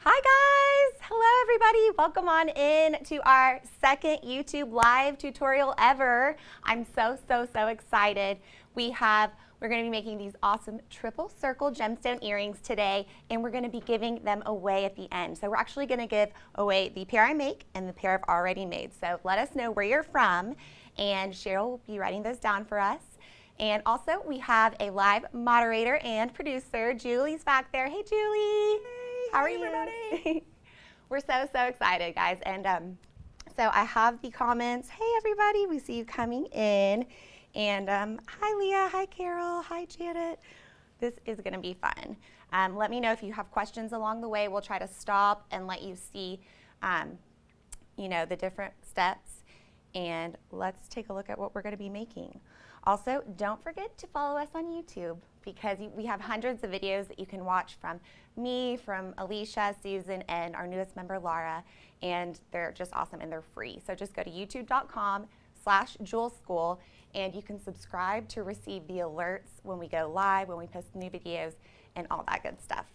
Hi guys! Hello everybody! Welcome on in to our second YouTube live tutorial ever. I'm so excited. We're going to be making these awesome triple circle gemstone earrings today, and we're going to be giving them away at the end. So we're actually going to give away the pair I make and the pair I've already made. So let us know where you're from, and Cheryl will be writing those down for us. And also we have a live moderator and producer. Julie's back there. Hey Julie! How are you? Everybody? We're so excited, guys. And so I have the comments. Hey, everybody. We see you coming in. And hi, Leah. Hi, Carol. Hi, Janet. This is going to be fun. Let me know if you have questions along the way. We'll try to stop and let you see, the different steps. And let's take a look at what we're going to be making. Also, don't forget to follow us on YouTube, because we have hundreds of videos that you can watch from me, from Alicia, Susan, and our newest member, Laura, and they're just awesome and they're free. So just go to youtube.com/jewelschool, and you can subscribe to receive the alerts when we go live, when we post new videos, and all that good stuff.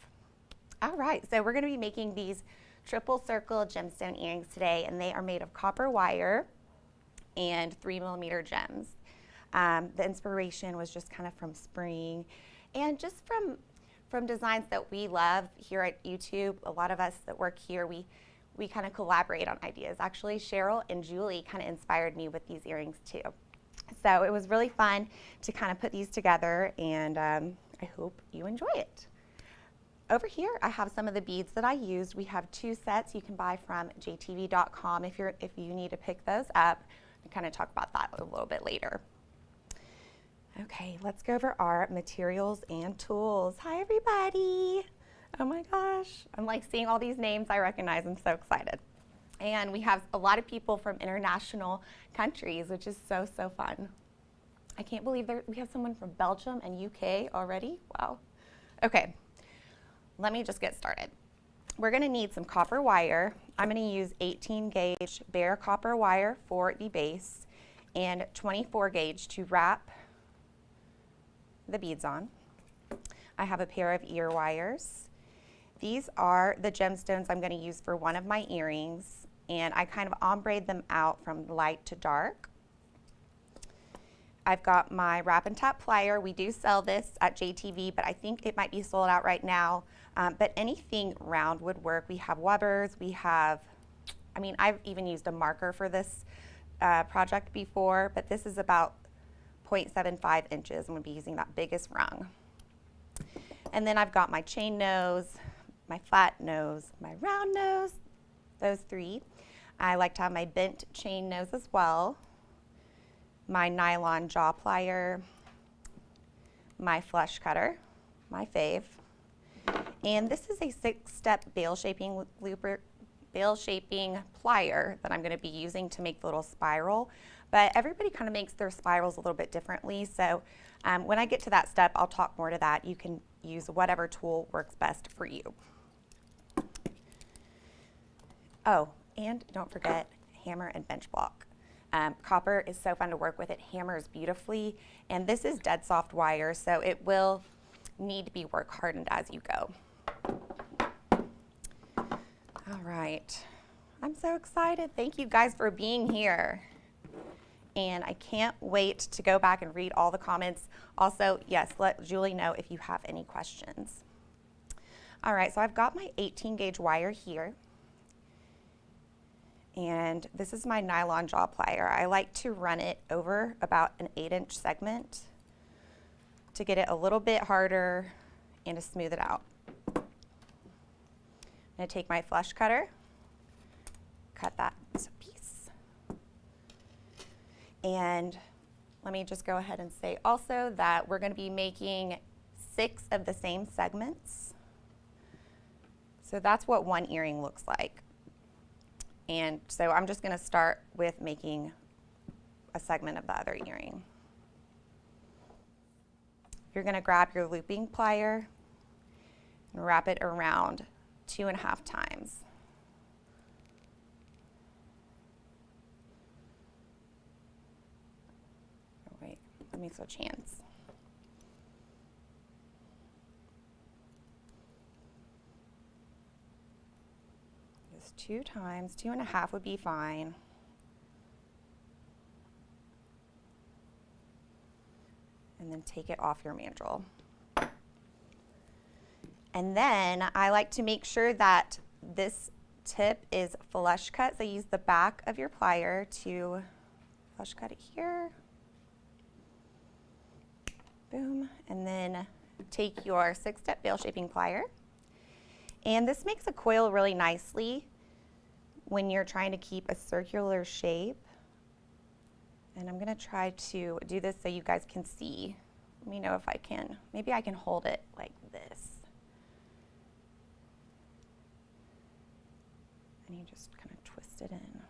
All right, so we're gonna be making these triple circle gemstone earrings today, and they are made of copper wire and 3mm gems. The inspiration was just kind of from spring and just from designs that we love here at YouTube. A lot of us that work here, we kind of collaborate on ideas. Actually, Cheryl and Julie kind of inspired me with these earrings too. So it was really fun to kind of put these together, and I hope you enjoy it. Over here, I have some of the beads that I used. We have 2 sets you can buy from jtv.com if you need to pick those up. We'll kind of talk about that a little bit later. Okay, let's go over our materials and tools. Hi, everybody. Oh my gosh. I'm like seeing all these names I recognize. I'm so excited. And we have a lot of people from international countries, which is so fun. I can't believe we have someone from Belgium and UK already. Wow. Okay, let me just get started. We're gonna need some copper wire. I'm gonna use 18 gauge bare copper wire for the base and 24 gauge to wrap the beads on. I have a pair of ear wires. These are the gemstones I'm going to use for one of my earrings, and I kind of ombre them out from light to dark. I've got my wrap and tap plier. We do sell this at JTV, but I think it might be sold out right now. But anything round would work. We have Weber's, I've even used a marker for this project before, but this is about 0.75 inches. I'm going to be using that biggest rung. And then I've got my chain nose, my flat nose, my round nose, those 3. I like to have my bent chain nose as well, my nylon jaw plier, my flush cutter, my fave. And this is a 6-step bail shaping plier that I'm going to be using to make the little spiral. But everybody kind of makes their spirals a little bit differently. So when I get to that step, I'll talk more to that. You can use whatever tool works best for you. Oh, and don't forget hammer and bench block. Copper is so fun to work with. It hammers beautifully. And this is dead soft wire, so it will need to be work hardened as you go. All right. I'm so excited. Thank you guys for being here. And I can't wait to go back and read all the comments. Also, yes, let Julie know if you have any questions. All right, so I've got my 18 gauge wire here. And this is my nylon jaw plier. I like to run it over about an 8-inch segment to get it a little bit harder and to smooth it out. I'm gonna take my flush cutter, cut that piece. And let me just go ahead and say also that we're going to be making 6 of the same segments. So that's what one earring looks like. And so I'm just going to start with making a segment of the other earring. You're going to grab your looping plier and wrap it around 2.5 times. Let me switch hands. Just 2 times, 2.5 would be fine. And then take it off your mandrel. And then I like to make sure that this tip is flush cut. So use the back of your plier to flush cut it here. Boom. And then take your 6-step bail shaping plier. And this makes a coil really nicely when you're trying to keep a circular shape. And I'm going to try to do this so you guys can see. Let me know if I can. Maybe I can hold it like this. And you just kind of twist it in.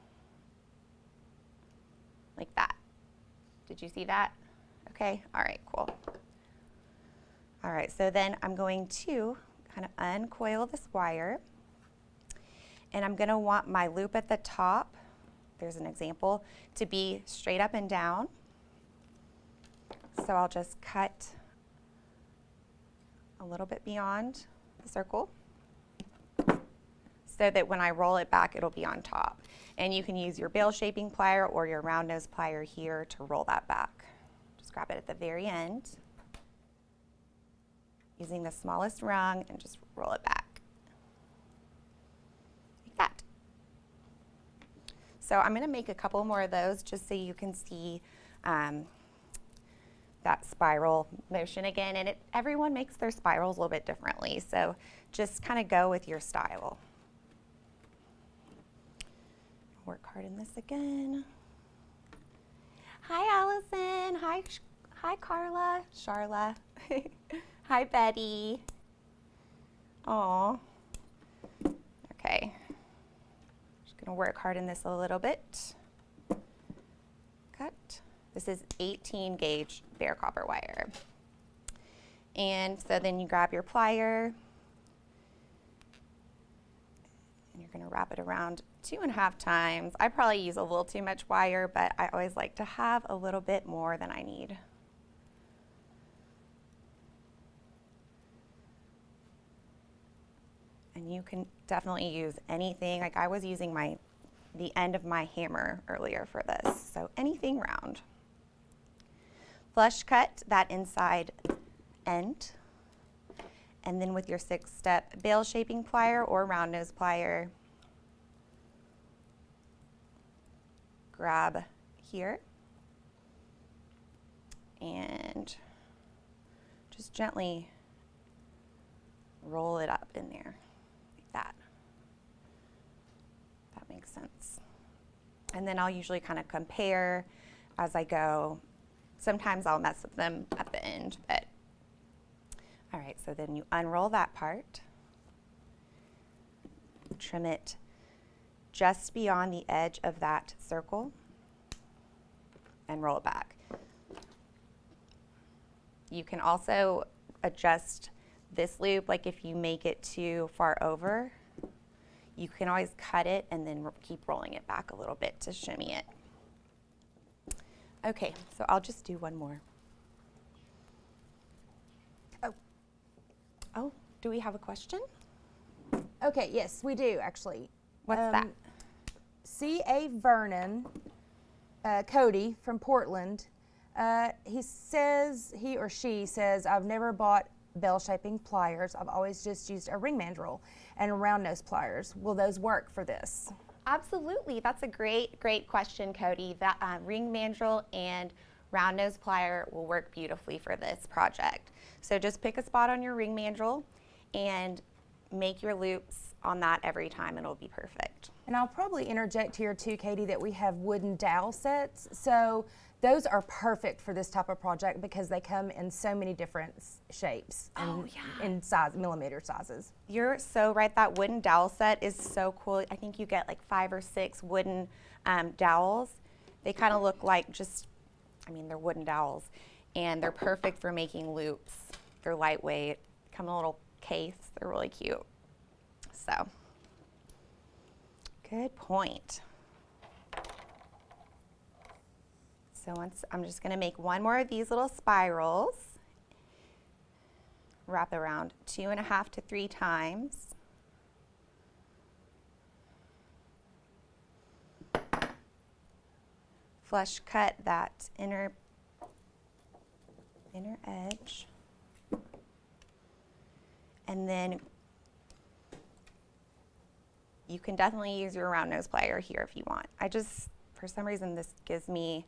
Like that. Did you see that? Okay, all right, cool. All right, so then I'm going to kind of uncoil this wire. And I'm going to want my loop at the top, there's an example, to be straight up and down. So I'll just cut a little bit beyond the circle so that when I roll it back, it'll be on top. And you can use your bail shaping plier or your round nose plier here to roll that back. Just grab it at the very end, using the smallest rung, and just roll it back. Like that. So I'm gonna make a couple more of those just so you can see that spiral motion again. And everyone makes their spirals a little bit differently. So just kind of go with your style. Work hard in this again. Hi, Allison. Hi, Carla. Charla. Hi, Betty. Aw. Okay. Just gonna work hard in this a little bit. Cut. This is 18 gauge bare copper wire. And so then you grab your plier and you're gonna wrap it around 2.5 times. I probably use a little too much wire, but I always like to have a little bit more than I need. And you can definitely use anything. Like I was using the end of my hammer earlier for this, so anything round. Flush cut that inside end, and then with your 6-step bail shaping plier or round nose plier, grab here and just gently roll it up in there like that. That makes sense. And then I'll usually kind of compare as I go. Sometimes I'll mess with them at the end, but all right, so then you unroll that part, trim it just beyond the edge of that circle, and roll it back. You can also adjust this loop, like if you make it too far over, you can always cut it and then keep rolling it back a little bit to shimmy it. Okay, so I'll just do one more. Oh, do we have a question? Okay, yes, we do actually. What's that? C.A. Vernon, Cody from Portland, he or she says, I've never bought bell shaping pliers. I've always just used a ring mandrel and round nose pliers. Will those work for this? Absolutely, that's a great question, Cody. That ring mandrel and round nose plier will work beautifully for this project. So just pick a spot on your ring mandrel and make your loops on that every time and it'll be perfect. And I'll probably interject here too, Katie, that we have wooden dowel sets. So those are perfect for this type of project because they come in so many different shapes and in size, millimeter sizes. You're so right. That wooden dowel set is so cool. I think you get like 5 or 6 wooden dowels. They kind of look like they're wooden dowels and they're perfect for making loops. They're lightweight, come in a little case. They're really cute. So, good point. So I'm just going to make one more of these little spirals. Wrap around 2.5 to 3 times. flush cut that inner edge. And then you can definitely use your round nose plier here if you want. For some reason, this gives me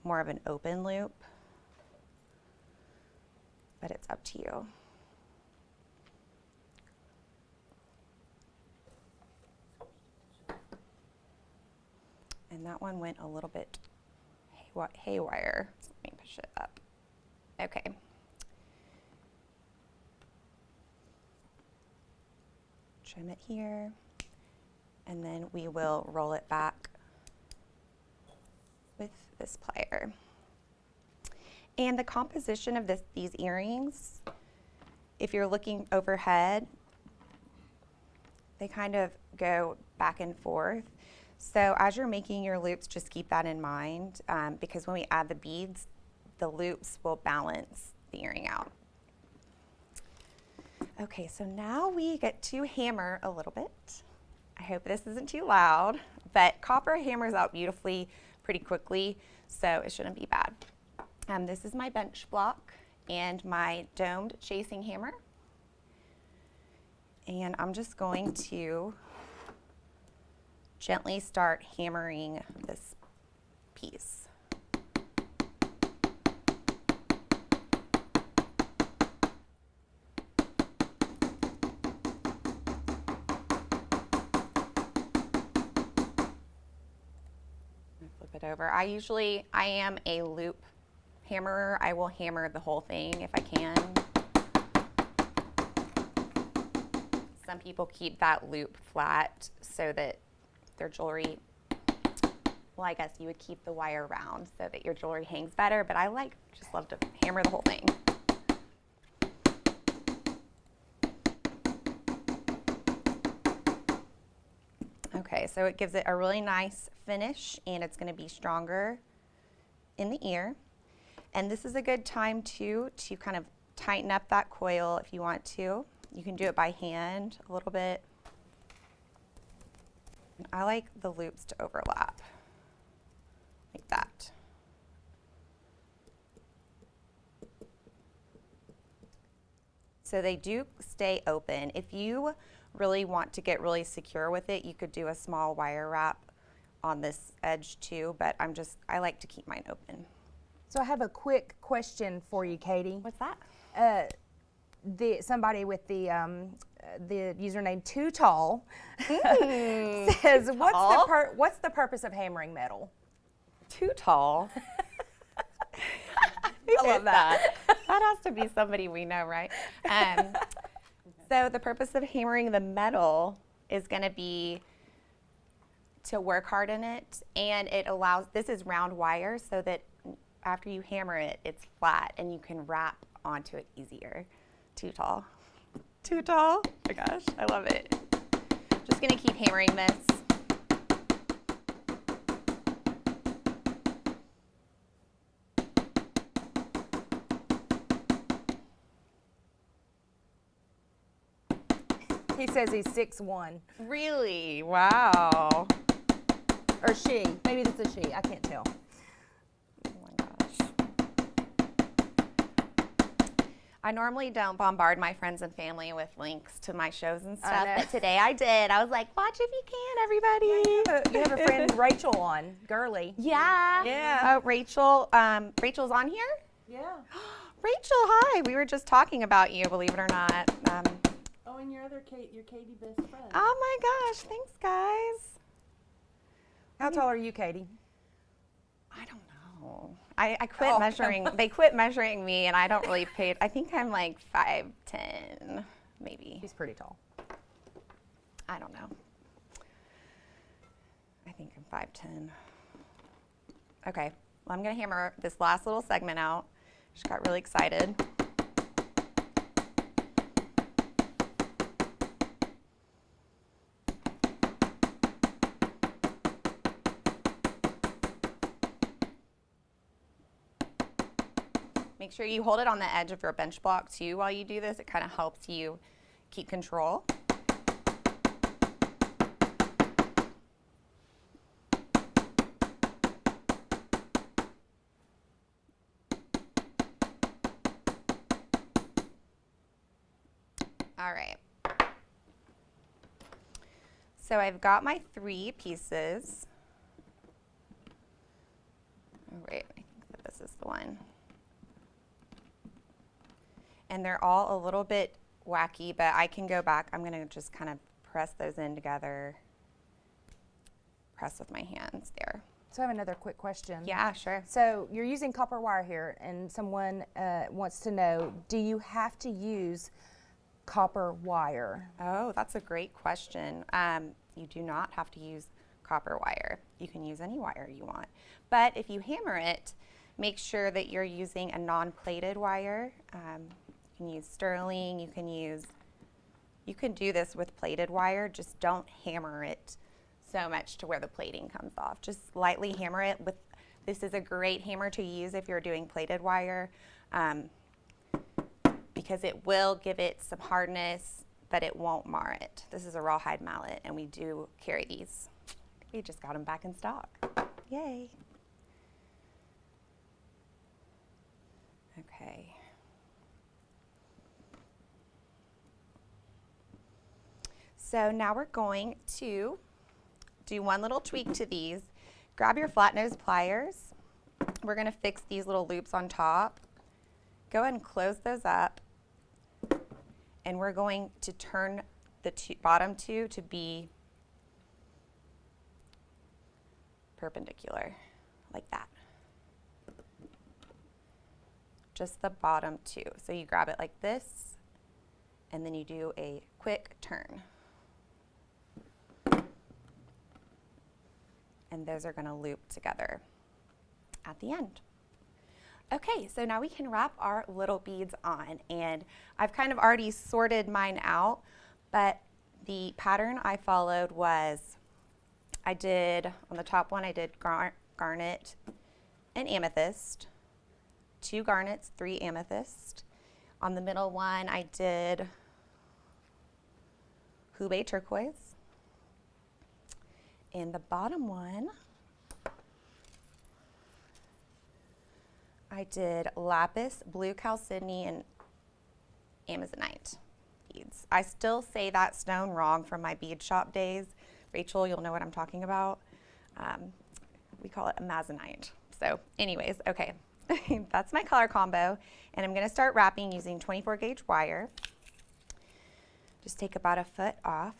more of an open loop, but it's up to you. And that one went a little bit haywire. So let me push it up. Okay. Trim it here, and then we will roll it back with this plier. And the composition of these earrings, if you're looking overhead, they kind of go back and forth. So as you're making your loops, just keep that in mind, because when we add the beads, the loops will balance the earring out. Okay, so now we get to hammer a little bit. I hope this isn't too loud, but copper hammers out beautifully pretty quickly, so it shouldn't be bad. This is my bench block and my domed chasing hammer. And I'm just going to gently start hammering this piece. Flip it over. I am a loop hammerer. I will hammer the whole thing if I can. Some people keep that loop flat so that their jewelry, well, I guess you would keep the wire round so that your jewelry hangs better, but I just love to hammer the whole thing. Okay, so it gives it a really nice finish, and it's going to be stronger in the ear. And this is a good time too to kind of tighten up that coil if you want to. You can do it by hand a little bit. And I like the loops to overlap like that. So they do stay open. If you really want to get really secure with it, you could do a small wire wrap on this edge too, but I like to keep mine open. So I have a quick question for you, Katy. What's that? Somebody with the username Too Tall says, what's the purpose of hammering metal? Too Tall. I love that. That has to be somebody we know, right? So the purpose of hammering the metal is going to be to work hard in it, and this is round wire so that after you hammer it, it's flat and you can wrap onto it easier. Too tall. Too tall? Oh my gosh, I love it. Just gonna keep hammering this. He says he's 6'1". Really? Wow. Or she. Maybe it's a she. I can't tell. Oh my gosh. I normally don't bombard my friends and family with links to my shows and stuff, but today I did. I was like, watch if you can, everybody. You have a friend, Rachel, on. Girly. Yeah. Yeah. Oh, Rachel's on here? Yeah. Rachel, hi. We were just talking about you, believe it or not. Oh, and your Katy best friend. Oh my gosh, thanks guys. How tall are you, Katy? I don't know. I quit measuring. They quit measuring me, and I don't really pay. I think I'm like 5'10", maybe. She's pretty tall. I don't know. I think I'm 5'10". Okay, well, I'm gonna hammer this last little segment out. Just got really excited. Make sure you hold it on the edge of your bench block too while you do this. It kind of helps you keep control. All right. So I've got my 3 pieces. All right, I think that this is the one. And they're all a little bit wacky, but I can go back. I'm gonna just kind of press those in together. Press with my hands there. So I have another quick question. Yeah, sure. So you're using copper wire here, and someone wants to know, do you have to use copper wire? Oh, that's a great question. You do not have to use copper wire. You can use any wire you want. But if you hammer it, make sure that you're using a non-plated wire. You can use sterling, you can do this with plated wire, just don't hammer it so much to where the plating comes off. Just lightly hammer it. This is a great hammer to use if you're doing plated wire, because it will give it some hardness, but it won't mar it. This is a rawhide mallet, and we do carry these. We just got them back in stock. Yay. Okay. So now we're going to do one little tweak to these. Grab your flat nose pliers. We're going to fix these little loops on top. Go ahead and close those up. And we're going to turn the bottom 2 to be perpendicular, like that. Just the bottom 2. So you grab it like this, and then you do a quick turn. And those are going to loop together at the end. Okay, so now we can wrap our little beads on, and I've kind of already sorted mine out, but the pattern I followed was, on the top one I did garnet and amethyst, 2 garnets, 3 amethyst. On the middle one I did Hubei turquoise. And the bottom one I did lapis, blue chalcedony, and amazonite beads. I still say that stone wrong from my bead shop days. Rachel, you'll know what I'm talking about. We call it amazonite. So anyways, okay, that's my color combo. And I'm gonna start wrapping using 24 gauge wire. Just take about a foot off.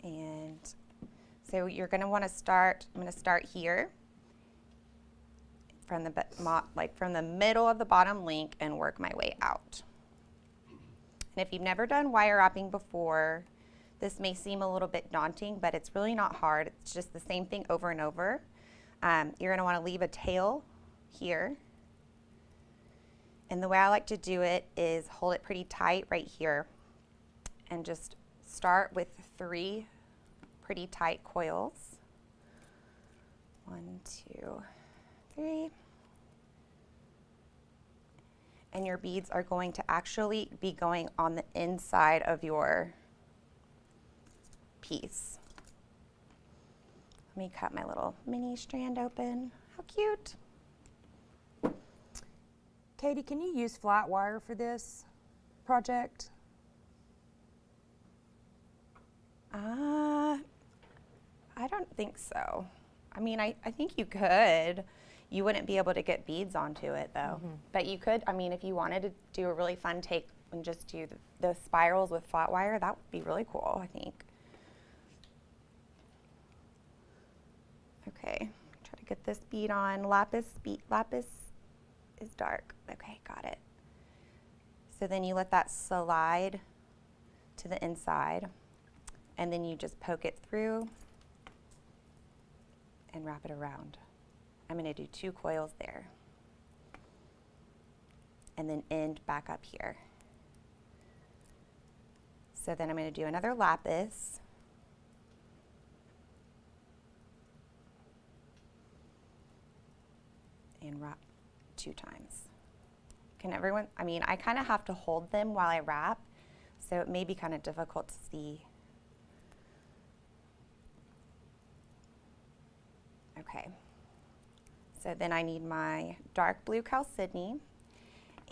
And so you're going to want to start, I'm going to start here from the middle of the bottom link and work my way out. And if you've never done wire wrapping before, this may seem a little bit daunting, but it's really not hard. It's just the same thing over and over. You're going to want to leave a tail here. And the way I like to do it is hold it pretty tight right here and just start with 3 pretty tight coils. 1, 2, 3. And your beads are going to actually be going on the inside of your piece. Let me cut my little mini strand open. How cute. Katie, can you use flat wire for this project? I don't think so. I mean, I think you could. You wouldn't be able to get beads onto it though. Mm-hmm. But you could, I mean, if you wanted to do a really fun take and just do the spirals with flat wire, that would be really cool, I think. Okay, try to get this bead on. Lapis is dark. Okay, got it. So then you let that slide to the inside, and then you just poke it through and wrap it around. I'm going to do 2 coils there, and then end back up here. So then I'm going to do another lapis, and wrap 2 times. Can everyone, I mean, I kind of have to hold them while I wrap, so it may be kind of difficult to see. Okay. So then I need my dark blue chalcedony,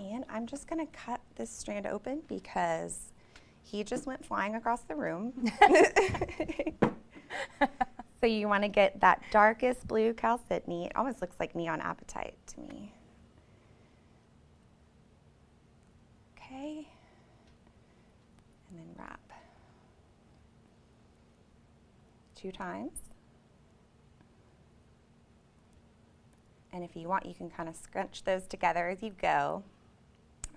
and I'm just gonna cut this strand open because he just went flying across the room. So you wanna get that darkest blue chalcedony. It almost looks like neon apatite to me. Okay, and then wrap 2 times. And if you want, you can kind of scrunch those together as you go.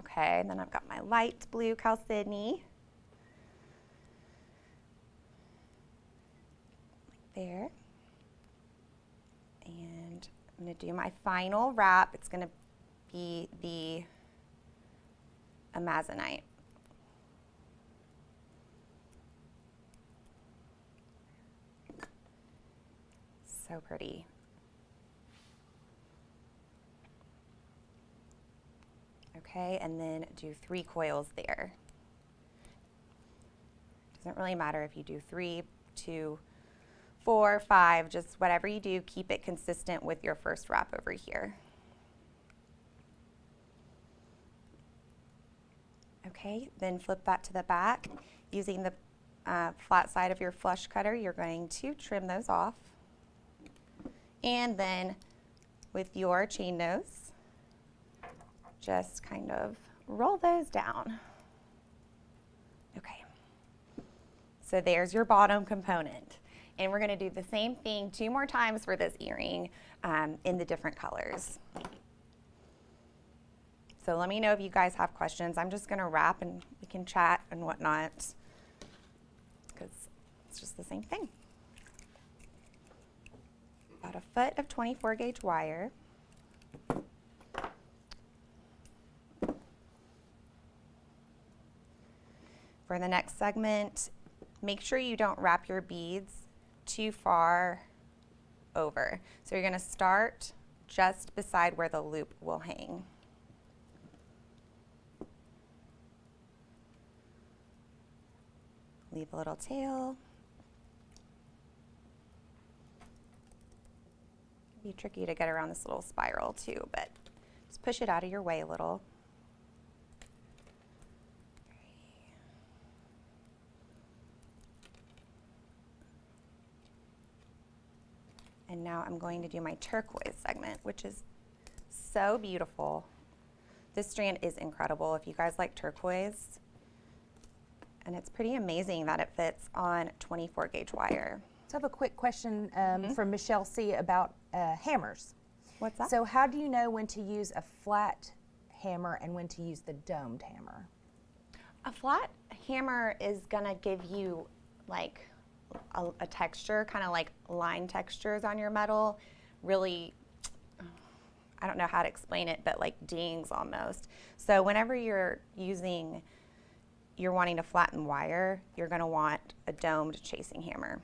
Okay, and then I've got my light blue chalcedony. Like there. And I'm gonna do my final wrap. It's gonna be the amazonite. So pretty. Okay, and then do 3 coils there. Doesn't really matter if you do 3, 2, 4, 5, just whatever you do, keep it consistent with your first wrap over here. Okay, then flip that to the back. Using the flat side of your flush cutter, you're going to trim those off. And then with your chain nose, just kind of roll those down. Okay, so there's your bottom component. And we're gonna do the same thing 2 more times for this earring in the different colors. So let me know if you guys have questions. I'm just gonna wrap and we can chat and whatnot, because it's just the same thing. About 1 foot of 24 gauge wire. For the next segment, make sure you don't wrap your beads too far over. So you're gonna start just beside where the loop will hang. Leave a little tail. It'd be tricky to get around this little spiral too, but just push it out of your way a little. And now I'm going to do my turquoise segment, which is so beautiful. This strand is incredible if you guys like turquoise. And it's pretty amazing that it fits on 24 gauge wire. So I have a quick question from Michelle C. about hammers. What's that? So how do you know when to use a flat hammer and when to use the domed hammer? A flat hammer is gonna give you like a texture, kind of like line textures on your metal. Really, I don't know how to explain it, but like dings almost. So whenever you're wanting to flatten wire, you're gonna want a domed chasing hammer.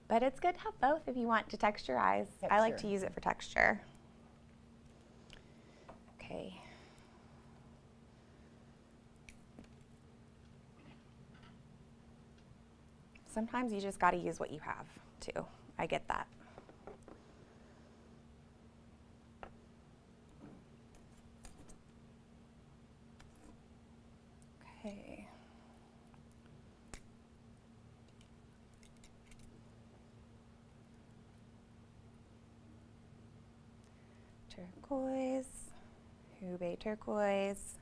But it's good to have both if you want to texturize. Yep, I like sure. to use it for texture. Okay. Sometimes you just gotta use what you have too. I get that. Okay. Turquoise, Hubei turquoise.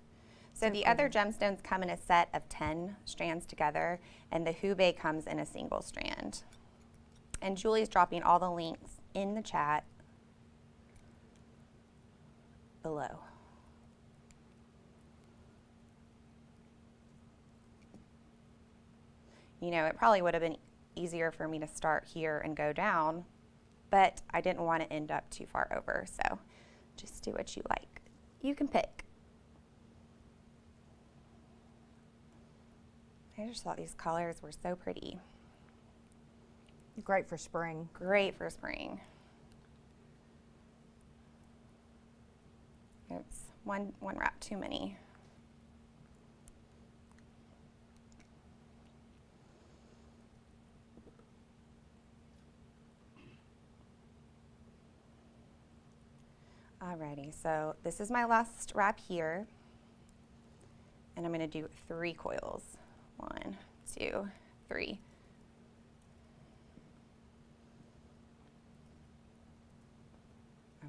So the other gemstones come in a set of 10 strands together, and the Hubei comes in a single strand. And Julie's dropping all the links in the chat below. You know, it probably would have been easier for me to start here and go down, but I didn't want to end up too far over, so just do what you like. You can pick. I just thought these colors were so pretty. Great for spring. Great for spring. It's one wrap too many. Alrighty, so this is my last wrap here. And I'm going to do 3 coils. 1, 2, 3.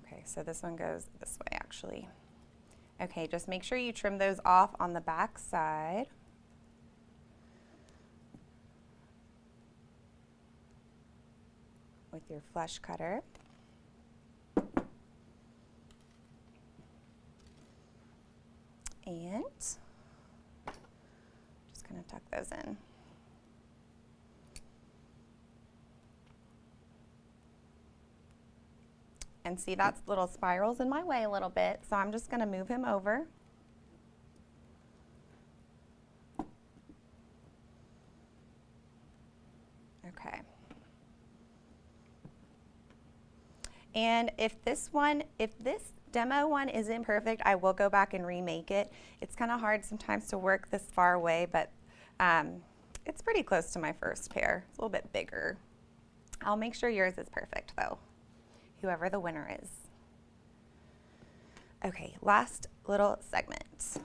Okay, so this one goes this way actually. Okay, just make sure you trim those off on the back side. With your flush cutter. And just kind of tuck those in. And see, that's little spirals in my way a little bit, so I'm just going to move him over. Okay. And if this demo one isn't perfect, I will go back and remake it. It's kind of hard sometimes to work this far away, but it's pretty close to my first pair. It's a little bit bigger. I'll make sure yours is perfect though, whoever the winner is. Okay, last little segment. It's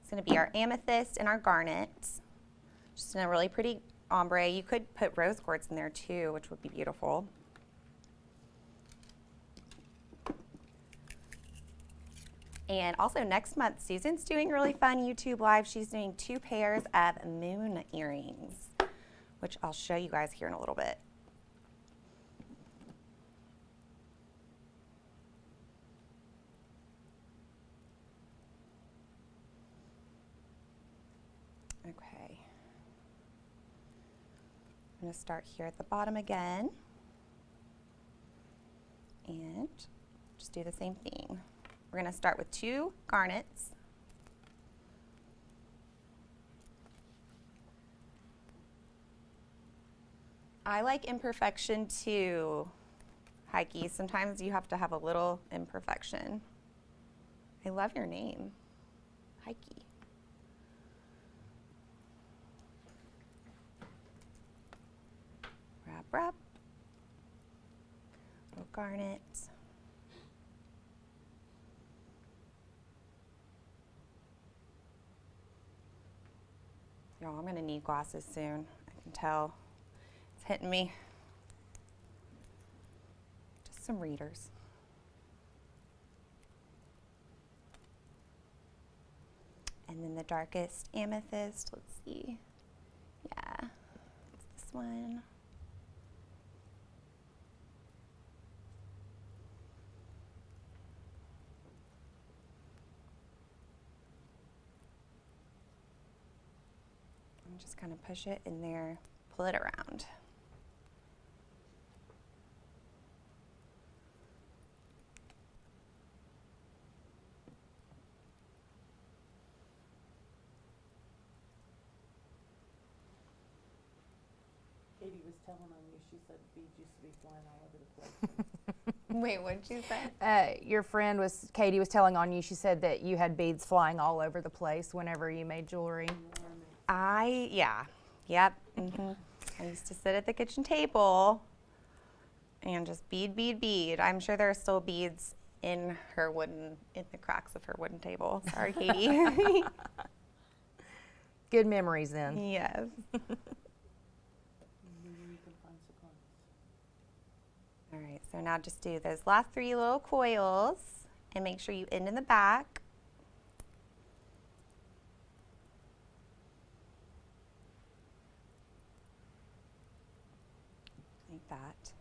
gonna be our amethyst and our garnet. Just in a really pretty ombre. You could put rose quartz in there too, which would be beautiful. And also next month, Susan's doing a really fun YouTube live. She's doing 2 pairs of moon earrings, which I'll show you guys here in a little bit. Okay. I'm going to start here at the bottom again and just do the same thing. We're going to start with 2 garnets. I like imperfection too, Heike. Sometimes you have to have a little imperfection. I love your name, Heike. Wrap, wrap. Little garnet. Y'all, I'm going to need glasses soon. I can tell. It's hitting me. Just some readers. And then the darkest amethyst, let's see. Yeah, it's this one. Just kind of push it in there, pull it around. Katy was telling on you, she said beads used to be flying all over the place. Wait, what did you say? Your friend Katy was telling on you, she said that you had beads flying all over the place whenever you made jewelry. Yep. I used to sit at the kitchen table and just bead, bead, bead. I'm sure there are still beads in the cracks of her wooden table. Sorry, Katy. Good memories then. Yes. Maybe we can find some coins. All right, so now just do those last 3 little coils and make sure you end in the back. Like that.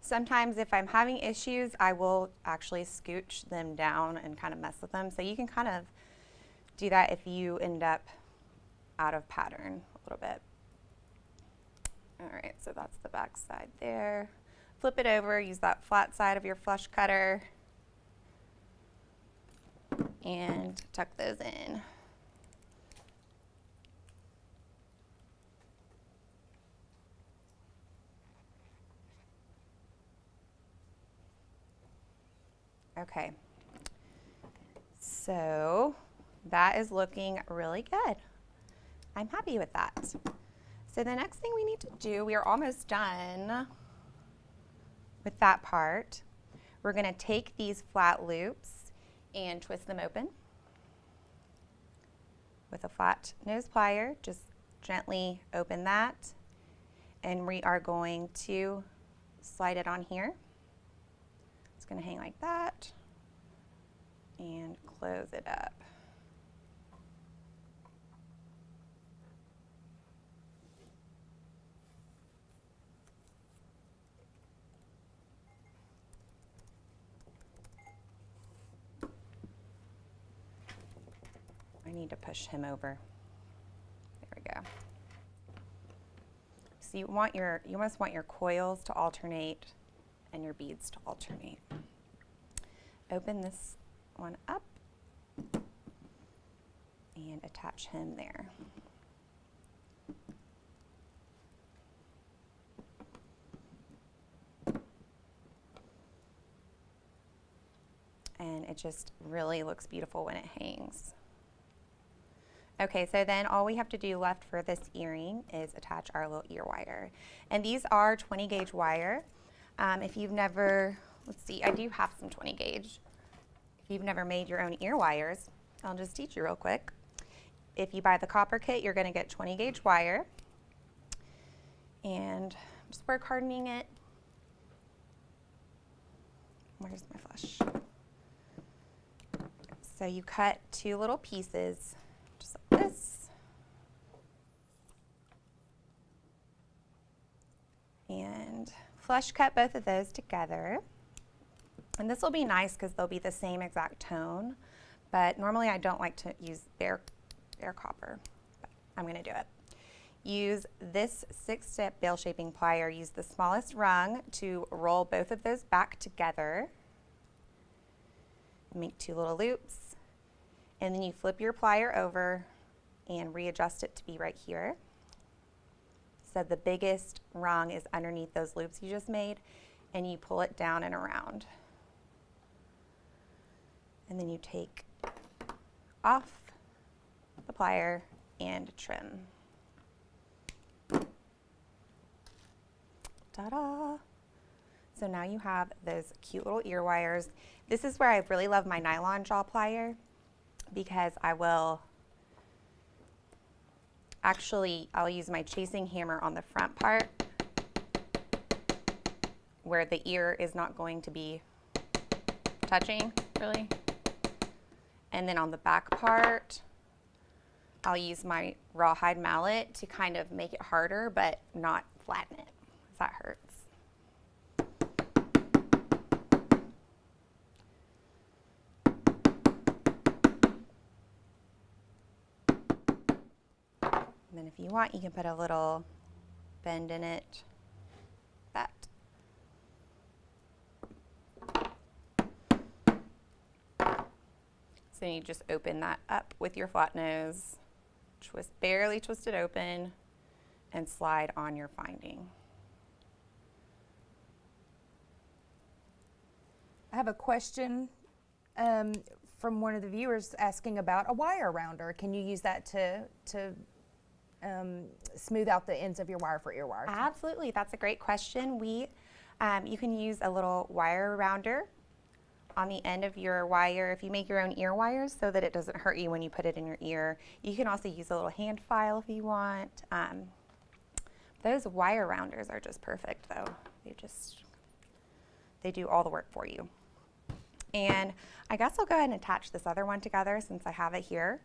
Sometimes if I'm having issues, I will actually scooch them down and kind of mess with them. So you can kind of do that if you end up out of pattern a little bit. All right, so that's the back side there. Flip it over, use that flat side of your flush cutter and tuck those in. Okay, so that is looking really good. I'm happy with that. So the next thing we need to do, we are almost done with that part. we're going to take these flat loops and twist them open with a flat nose plier. Just gently open that, and we are going to slide it on here. It's going to hang like that and close it up. I need to push him over. There we go. So you almost want your coils to alternate and your beads to alternate. Open this one up and attach him there. And it just really looks beautiful when it hangs. Okay, so then all we have to do left for this earring is attach our little ear wire. And these are 20 gauge wire. If you've never, let's see, I do have some 20 gauge. If you've never made your own ear wires, I'll just teach you real quick. If you buy the copper kit, you're gonna get 20 gauge wire. And just work hardening it. Where's my flush? So you cut 2 little pieces, just like this. And flush cut both of those together. And this will be nice because they'll be the same exact tone, but normally I don't like to use bare copper, but I'm gonna do it. Use this 6-step bail shaping plier. Use the smallest rung to roll both of those back together. Make 2 little loops, and then you flip your plier over and readjust it to be right here. So the biggest rung is underneath those loops you just made, and you pull it down and around. And then you take off the plier and trim. Ta-da! So now you have those cute little ear wires. This is where I really love my nylon jaw plier, because I'll use my chasing hammer on the front part where the ear is not going to be touching, really. And then on the back part, I'll use my rawhide mallet to kind of make it harder, but not flatten it, because that hurts. And then if you want, you can put a little bend in it, that. So you just open that up with your flat nose, barely twist it open, and slide on your finding. I have a question from one of the viewers asking about a wire rounder. Can you use that to smooth out the ends of your wire for ear wires? Absolutely, that's a great question. You can use a little wire rounder on the end of your wire if you make your own ear wires, so that it doesn't hurt you when you put it in your ear. You can also use a little hand file if you want. Those wire rounders are just perfect though. They do all the work for you. And I guess I'll go ahead and attach this other one together since I have it here.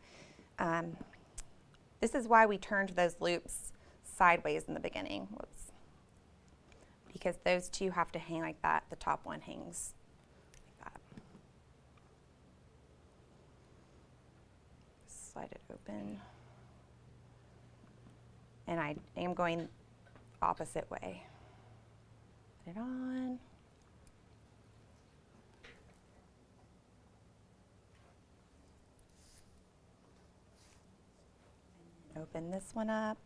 This is why we turned those loops sideways in the beginning. Because those two have to hang like that. The top one hangs like that. Slide it open. And I am going opposite way. Put it on. Open this one up.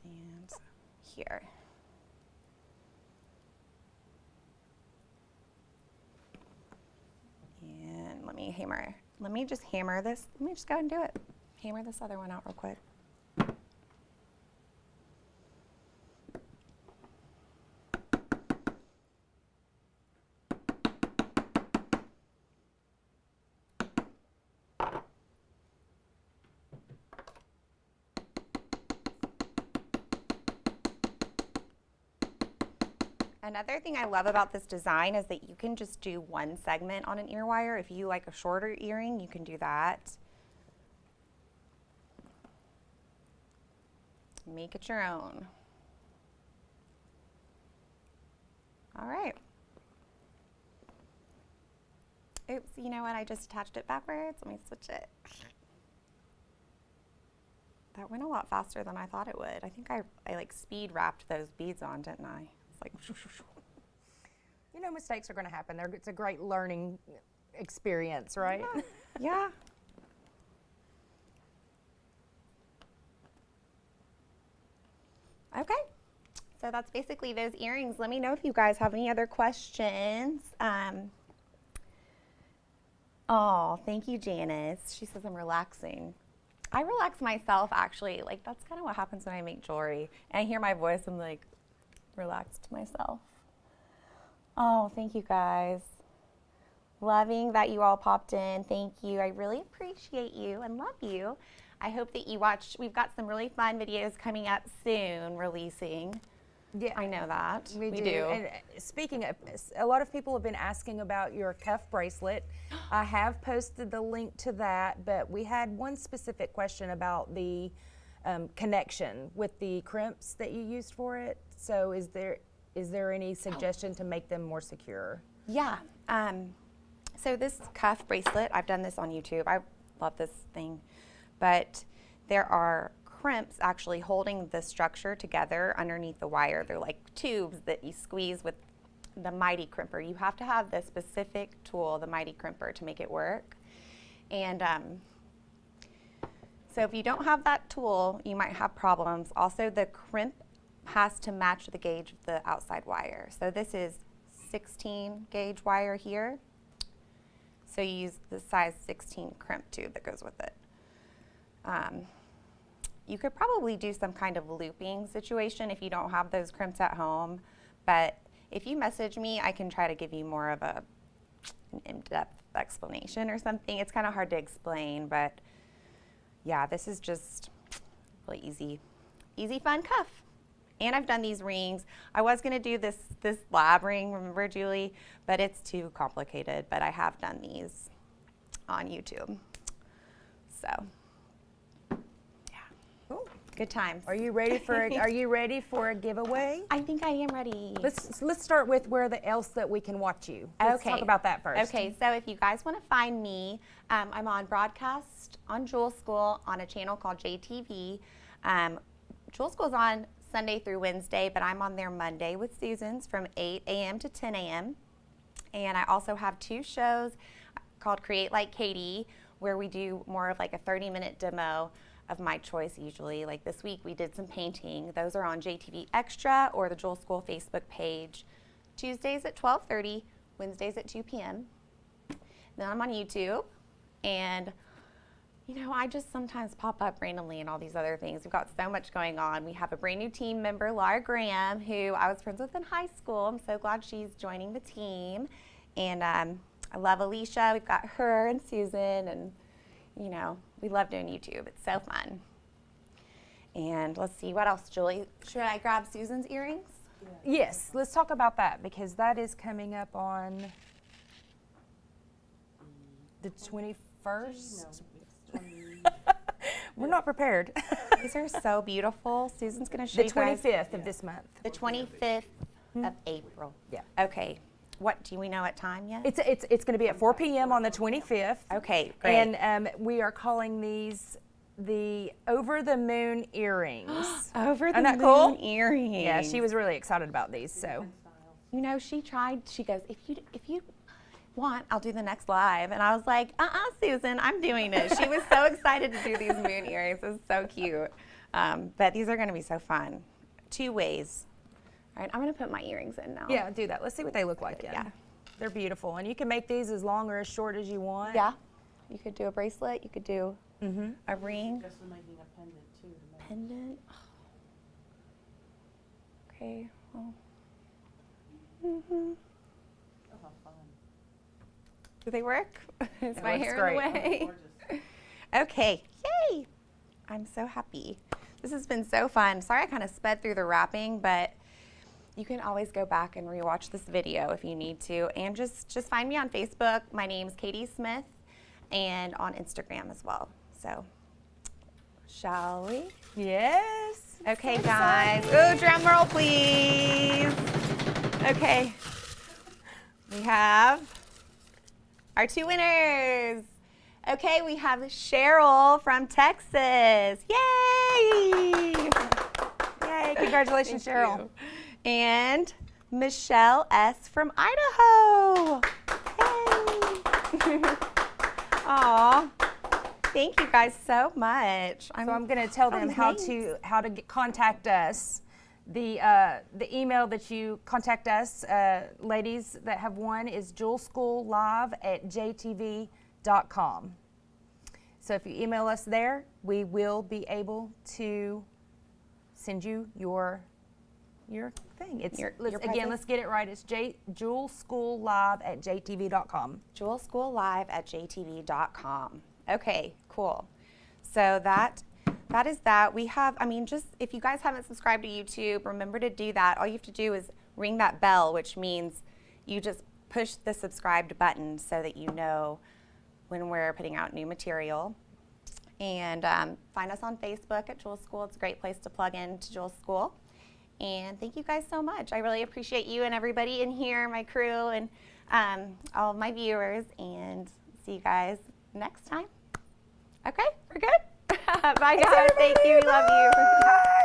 And here. And let me just hammer this. Let me just go and do it. hammer this other one out real quick. Another thing I love about this design is that you can just do one segment on an ear wire. If you like a shorter earring, you can do that. Make it your own. All right. Oops, you know what? I just attached it backwards. Let me switch it. That went a lot faster than I thought it would. I think I like speed wrapped those beads on, didn't I? It's like, You know, mistakes are going to happen. It's a great learning experience, right? yeah. Okay, so that's basically those earrings. Let me know if you guys have any other questions. Oh, thank you, Janice. She says I'm relaxing. I relax myself, actually. Like, that's kind of what happens when I make jewelry. And I hear my voice, I'm like, relaxed myself. Oh, thank you, guys. Loving that you all popped in. Thank you. I really appreciate you and love you. I hope that you watch. We've got some really fun videos coming up soon, releasing. Yeah, I know that. we do. And speaking of, a lot of people have been asking about your cuff bracelet. I have posted the link to that, but we had one specific question about the connection with the crimps that you used for it. So is there any suggestion to make them more secure? Yeah. So this cuff bracelet, I've done this on YouTube. I love this thing. But there are crimps actually holding the structure together underneath the wire. They're like tubes that you squeeze with the Mighty Crimper. You have to have the specific tool, the Mighty Crimper, to make it work. And so if you don't have that tool, you might have problems. Also, the crimp has to match the gauge of the outside wire. So this is 16 gauge wire here. So you use the size 16 crimp tube that goes with it. You could probably do some kind of looping situation if you don't have those crimps at home, but if you message me, I can try to give you more of an in-depth explanation or something. It's kind of hard to explain, but yeah, this is just really easy fun cuff. And I've done these rings. I was gonna do this lab ring, remember, Julie? But it's too complicated, but I have done these on YouTube. So. Good times. Are you ready for a giveaway? I think I am ready. Let's start with where else that we can watch you. Let's talk about that first. Okay, so if you guys want to find me, I'm on broadcast on Jewel School on a channel called JTV. Jewel School's on Sunday through Wednesday, but I'm on there Monday with Susan's from 8 a.m. to 10 a.m. And I also have two shows called Create Like Katy, where we do more of like a 30-minute demo of my choice usually. Like this week we did some painting. Those are on JTV Extra or the Jewel School Facebook page. Tuesdays at 12:30, Wednesdays at 2 p.m. Then I'm on YouTube, and you know, I just sometimes pop up randomly and all these other things. We've got so much going on. We have a brand new team member, Laura Graham, who I was friends with in high school. I'm so glad she's joining the team. And I love Alicia. We've got her and Susan, and you know, we love doing YouTube. It's so fun. And let's see, what else, Julie? Should I grab Susan's earrings? Yes, let's talk about that because that is coming up on the 21st. No, it's 20. We're not prepared. These are so beautiful. Susan's going to show The you guys. 25th of this month. The 25th of April. Yeah. Okay. What, do we know what time yet? It's going to be at 4 p.m. on the 25th. Okay, great. And we are calling these the Over the Moon earrings. Over the Isn't that moon cool? earrings. Yeah, she was really excited about these. So, You know, she tried. She goes, if you want, I'll do the next live. And I was like, Susan, I'm doing it. She was so excited to do these moon earrings. It was so cute. But these are going to be so fun. 2 ways. All right, I'm going to put my earrings in now. yeah, do that. Let's see what they look like. Yeah. They're beautiful. And you can make these as long or as short as you want. Yeah. You could do a bracelet. You could do a ring. Just for making a pendant too. To make Pendant. Okay. Well. oh, how fun. Do they work? Is my works hair great. in the way? Gorgeous. Okay. Yay! I'm so happy. This has been so fun. Sorry I kind of sped through the wrapping, but you can always go back and rewatch this video if you need to. And just find me on Facebook. My name's Katy Smith, and on Instagram as well. So, shall we? Yes. Okay, guys. Oh, drum roll, please. Okay. We have our 2 winners. Okay, we have Cheryl from Texas. Yay! Yay, congratulations, Thank Cheryl. you. And Michelle S. from Idaho. Yay! Aw. Thank you guys so much. So I'm going to tell them how to contact us. The email that you contact us, ladies that have won, is jewelschoollive@jtv.com. So if you email us there, we will be able to send you your thing. It's Your again, present? let's get it right. It's jewelschoollive@jtv.com. jewelschoollive@jtv.com. Okay, cool. So that is that. We have, just if you guys haven't subscribed to YouTube, remember to do that. All you have to do is ring that bell, which means you just push the subscribed button so that you know when we're putting out new material. And find us on Facebook at Jewel School. It's a great place to plug in to Jewel School. And thank you guys so much. I really appreciate you and everybody in here, my crew, and all of my viewers. And see you guys next time. Okay, we're good? Bye, guys. Thank you. We love you.